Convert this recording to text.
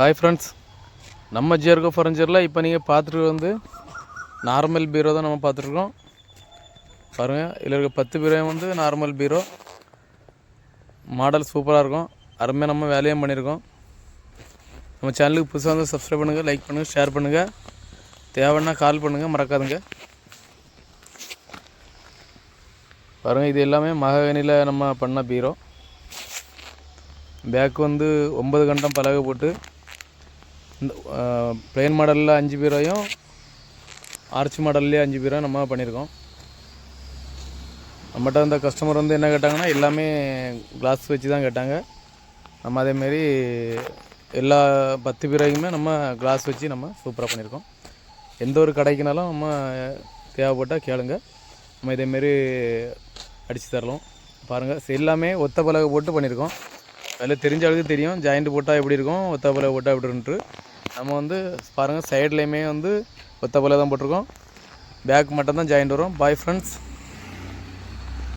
Hi friends, நம்ம ஜிஆர்கோ ஃபர்னிச்சரில் இப்போ நீங்கள் பார்த்துட்டு வந்து நார்மல் பீரோ தான் நம்ம பார்த்துட்ருக்கோம். பாருங்கள், இதில் இருக்க 10 பீரோ வந்து நார்மல் பீரோ. மாடல் சூப்பராக இருக்கும். அருமையாக நம்ம வேலையும் பண்ணியிருக்கோம். நம்ம சேனலுக்கு புதுசாக வந்து சப்ஸ்கிரைப் பண்ணுங்கள், லைக் பண்ணுங்கள், ஷேர் பண்ணுங்கள். தேவைன்னா கால் பண்ணுங்கள், மறக்காதுங்க. பாருங்கள், இது எல்லாமே மகாகனியில் நம்ம பண்ண பீரோ. பேக் வந்து 9 கண்டம் பலகை போட்டு இந்த ப்ளைன் மாடலில் 5 பீரோயும் ஆர்ச் மாடல்லே 5 பீரோ நம்ம பண்ணியிருக்கோம். நம்மகிட்ட இந்த கஸ்டமர் வந்து என்ன கேட்டாங்கன்னா எல்லாமே கிளாஸ் வச்சு தான் கேட்டாங்க. நம்ம அதேமாரி எல்லா 10 பீரோயுமே நம்ம கிளாஸ் வச்சு நம்ம சூப்பராக பண்ணியிருக்கோம். எந்த ஒரு கடைக்குனாலும் நம்ம தேவைப்பட்டால் கேளுங்க, நம்ம இதேமாரி அடித்து தரலாம். பாருங்கள், எல்லாமே ஒத்த பலகை போட்டு பண்ணியிருக்கோம். அதில் தெரிஞ்ச அளவுக்கு தெரியும் ஜாயிண்ட் போட்டால் எப்படி இருக்கும், ஒத்த பலகை போட்டால் எப்படி இருந்துட்டு. நம்ம வந்து பாருங்கள், சைட்லேயுமே வந்து ஒத்த பலகை தான் போட்டிருக்கோம். பேக் மட்டும் தான் ஜாயிண்ட் வரும். Bye friends.